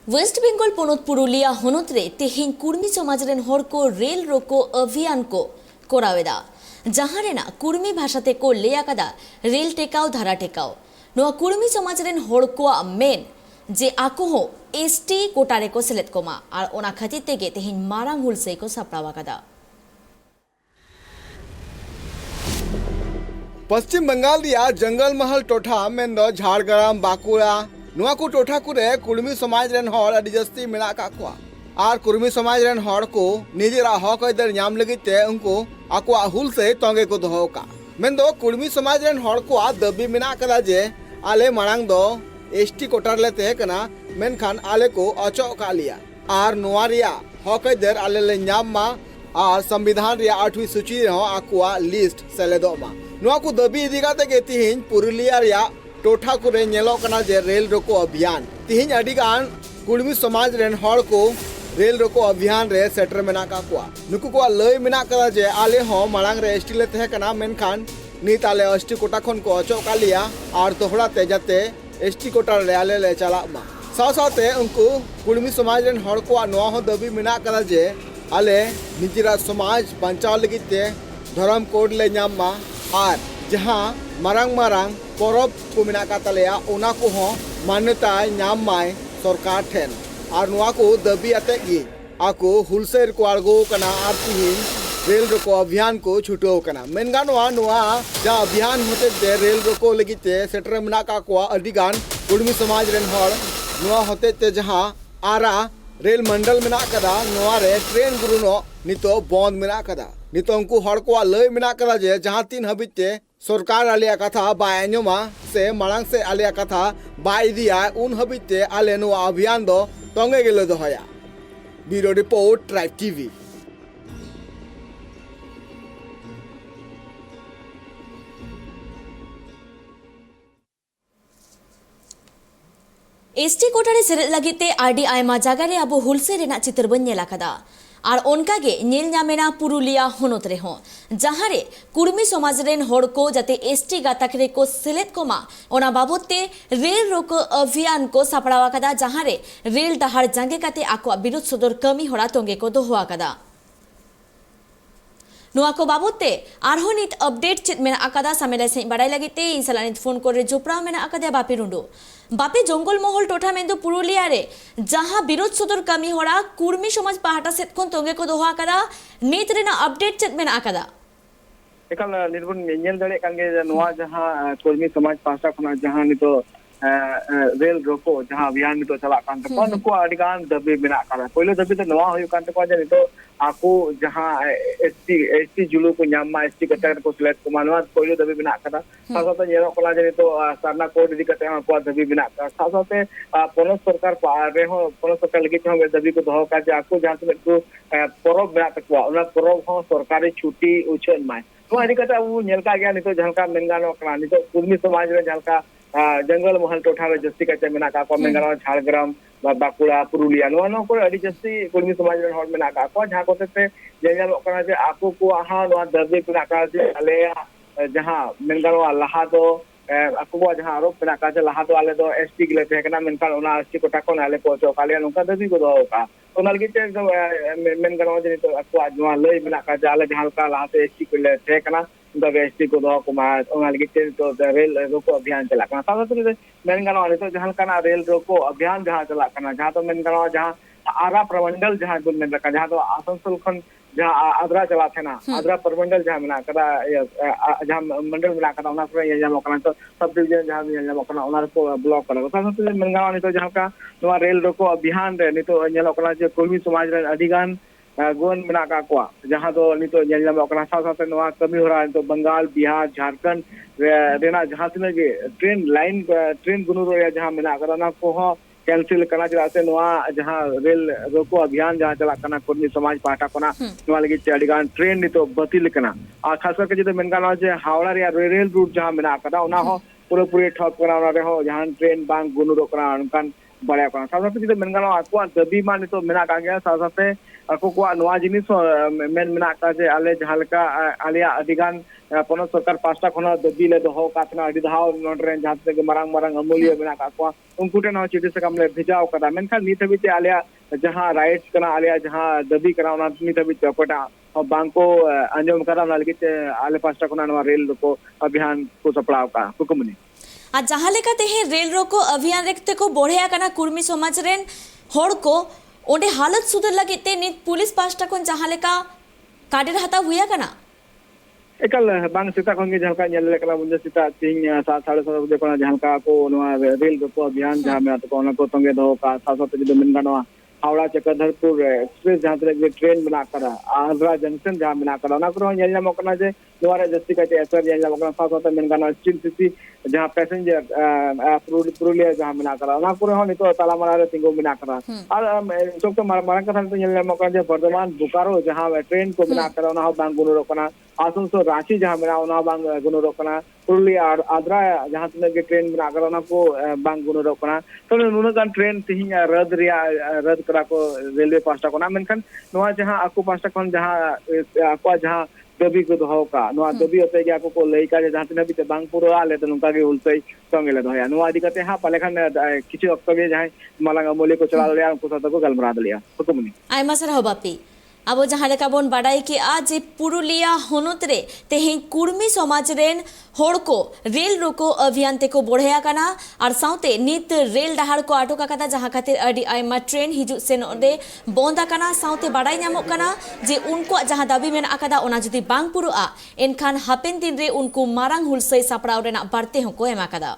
Waste Bengal पनत Purulia हनत रे तेहें कुर्मी समाज rain हर को रेल रोको अभियान को कोरावेदा जहां रेना कुर्मी भाषाते को लेया कदा रेल टेकाओ धारा टेकाओ नोआ कुर्मी समाज रेन हर को मेन जे आको हो एसटी कोटारे को सेलेद कोमा और ओना खातिर तेगे तेहें मारांग हुलसे को सापड़ावा कदा। पश्चिम बंगाल दिया जंगल महल टोठा मेंदो झाड़ग्राम बाकुड़ा नुआ को टोठा कुरे कुर्मी समाज रेन हर अडी जस्ती मेना का कुआ आर कुर्मी समाज रेन हर को निजेरा हक अदर नाम लगिते उनको आकुआ हुल से तंगे को दोहो का मेंदो कुर्मी समाज रेन हर को दबी मेना कदा जे आले मांग दो एसटी कोटार ले तहे कना मेनखान आले को अचो का लिया आर नुआ रिया हक अदर आले ले नाम मा और संविधान रिया 8वीं सूची रे आकुआ लिस्ट सेलेदो मा नुआ को दबी इदी काते के तिहिन पुरुलिया रिया टोठा कुरे नेलो कना जे रेल रोको अभियान तिहिन अडिगान कुर्मी समाज रेन हर को रेल रोको अभियान रे सेटर मेना का कुआ नुकु को लय मेना कदा जे आले हो मांग रे एसटी ले तहे कना मेनखान नीत आले एसटी कोटा खन को अचो का लिया और दोहरा ते जाते एसटी कोटा रे आले ले चला मा साथ साथे उनको कुर्मी समाज रेन हर को नोआ हो दबी मेना कदा जे आले निजिरा समाज बंचाव लगिते धर्म कोड ले नाम मा और जहां मारांग परब को मेना का तलेया ओना को हो मान्यता नाम माय सरकार ठेन और नुआ को दबी आते गी आको हुलसेर को आगो कना और तिहिन रेल रोको अभियान को छुटो कना मेनगा नुआ जा अभियान होते दे रेल रोको लगिते सेटर मेना का को अडिगान कुर्मी समाज रेन हर नुआ होते ते जहां आरा रेल मंडल मेना कदा नुआ रे ट्रेन गुरुनो नितो बंद मेना कदा नितो उनको हर को लय मेना कदा जे जहां 3 हबिते सरकार आलिया कथा बाय आंजमा से मांग से आलिया कथा बाय दिया उन हबिते आले नुआ अभियान दो तंगे गेलो दोहया। Bureau report tribe TV. ST कोटारे सेरेद लगिते आरडी आयमा जागा रे अब हुलसे रेना चित्र बन नेला कदा और उनका गे नील नामेना पुरुलिया हनत रे हो जहां रे कुर्मी समाज रेन हर को जाते एसटी गाताक रे को सेलेद कोमा ओना बाबते रेल रोको अभियान को सापड़ावा कदा जहां रे रेल डहार जांगे काते आको विरोध सदर कमी हरा तंगे को दोहुआ कदा नुआ को बाबते आरहो नित अपडेट चित मेना आकादा सामेला से बड़ाई लगिते इसलानित फोन करे जोपरा मेना आकादे बापी रुंडो बापी जंगल महल टोठा मेंदो पुरुलिया रे जहां विरोध सदर कमी होड़ा कुर्मी समाज पाहाटा सेत खन तंगे को दोहा कदा नित रेना अपडेट चित मेना आकादा एकाल निर्बन नेल दड़े कान गे नुआ जहां कुर्मी समाज पाहाटा खना जहां नितो रेल रोको जहां अभियान नितो चला कान तको नुको अडिगान दबे मेना कादा पहले दबे तो नुआ होय कान तको जे नितो आको जहां एसटी जुलू को नामा एसटी कटर को सिलेक्ट को मानवा पहले दबे बिना कदा साथ येरो कोला जे तो सरना कोड इदी कते को दबे बिना कदा साथ पोनो सरकार पारे हो पोनो सरकार लगी हो दबी को दहो का जे आको जहां से को परब बिना तको ओना परब हो सरकारी छुट्टी उछन माय तो इदी कते उ नेलका गया नितो जहां मेनगानो कला नितो कुर्मी समाज रे जहां जंगल महल टोठा रे जस्ती कते मेना का को मेनगानो झाड़ग्राम बाकुड़ा पुरुलिया नो नो को अडी जस्ती कुर्मी समाज रे हर मेना का को जहां कोते ते जेल ओकरा जे आको को आहा नो दबे मेना का जे आले जहां मेनगानो लहा दो आको को जहां आरोप मेना का जे लहा दो आले दो एसटी गले ते कना मेनका ओना एसटी को टाको आले को चो काले नुका दबी को दो का ओना लगी ते मेनगानो जे तो आको आजवा लय मेना का जे आले जहां का लहा से एसटी को ले ते कना एसटी को दो को मा ओना लगी ते तो रेल रोको अभियान चला कना साथ मेनगानो आले तो जहां कना रेल रोको अभियान जहां चला कना जहां तो मेनगानो जहां आरा प्रमंडल जहां गुन में रखा जहां तो आसनसोल खन जहां आद्रा चला थे ना आद्रा प्रमंडल जहां मेना कदा जहां मंडल मेना कदा ओना पर ये जहां कना तो सब डिवीजन जहां जहां कना ओना को ब्लॉक करा साथ मेनगानो नि तो जहां का नो रेल रोको अभियान रे नि तो नेलो कना जे कुर्मी समाज रे अधिगान गोन मेना का को जहां तो नितो नेलम ओकरा साथ नवा कमी हो रहा है तो बंगाल बिहार झारखंड रेना जहां से के ट्रेन लाइन ट्रेन गुनुरो या जहां मेना करना को कैंसिल करना चला से नवा जहां रेल रोको अभियान जहां चला करना कुर्मी समाज पाटा कोना नवा लगी चड़ीगान ट्रेन नितो बतिल करना आ खास करके जे मेनगानो जे हावड़ा या रेल रूट जहां मेना कदा ओना हो पूरे ठप करा रे हो जहां ट्रेन बांग गुनुरो करा अनकान बड़ा करा साथ साथ जे मेनगानो आको दबी मान तो मेना का गया साथ साथ ako ko noa jinis men mena ka je ale jhalka alia adigan ponot sarkar pasta khona dabi le doho katna adi dahao nodren jhatse ge marang amulia mena ka ko unku te no chiti sakam le bhijao kada menkhan nit habite alia jaha rights kana alia jaha dabi kana ona nit habite kota bangko anjom kara na lagit ale pasta khona no rail roko abhiyan ko saplao ka hukumni আর যাহা লেখাতে হে rail রোকো অভিযান রেখতে কো বড়ে আকানা কুর্মী সমাজ rain হড় কো ওডে হালত সুদর লাগিতে নিত police পাঁচটা কোন যাহা লেখা কার্ডের হাতা হুইয়া কানা ekal bang sita khon ge jhalka nyel le kala bunja sita ting 7:30 bजे kona jhalka ko no rail roko abhiyan jaha me to kona ko tonge do ka 7 bजे min gano Howrah Chakradharpur express जहाँ तक train बना करा Agra junction जहाँ बना करा ना करो यही मौका जे द्वारा जस्ती कहते ऐसा यही मौका साथ में गाना स्टील सिटी जहाँ पैसेंजर पुरुलिया जहाँ बना करा ना करो नहीं तो ताला मरा तिंगो बना करा और तो मारा कथा तो यही मौका जे वर्धमान बोकारो जहाँ ट्रेन को बना करा ना बांग गुनो रोकना आसनसोल रांची जहाँ बना ना बांग गुनो रोकना पुरुलिया और आद्रा जहाँ तक ट्रेन बना करा ना को बांग गुनो रोकना तो नुनगान ट्रेन तिहिं रद्द करा को रेलवे पास्टा को ना मेनखान नोआ जहां आको पास्टा कोन जहां आको जहां दबी को दोहो का नोआ दबी होते गया को लई का जहां तने भी बांग पुरो आले तो नुका के उल्टई संगेले दोया नोआ दिकते हा पालेखान किछु अक्तबे जहां मालांगा मोले को चला लिया को साथ को गलमरा लिया हुकुमनी आयमा सर हो बापी अब जहाँ लेका बोन बाडाई कि आज पुरुलिया होनत रे तेहें कुर्मी समाज रेन होड़ को रेल रोको अभियान ते को बढ़िया काना और साउते नित रेल डहार को आटो का जहाँ खातिर अडी आयमा ट्रेन हिजु सेन ओदे बोंदा काना साउते बाडाई ᱧᱟᱢᱚᱜ काना जे उनको जहाँ दाबी मेन आकादा ओना जुदी बांग पुरुआ एनखान हापेन दिन रे उनको मारांग हुलसई सापड़ाव रेना बारते होको एमा कादा।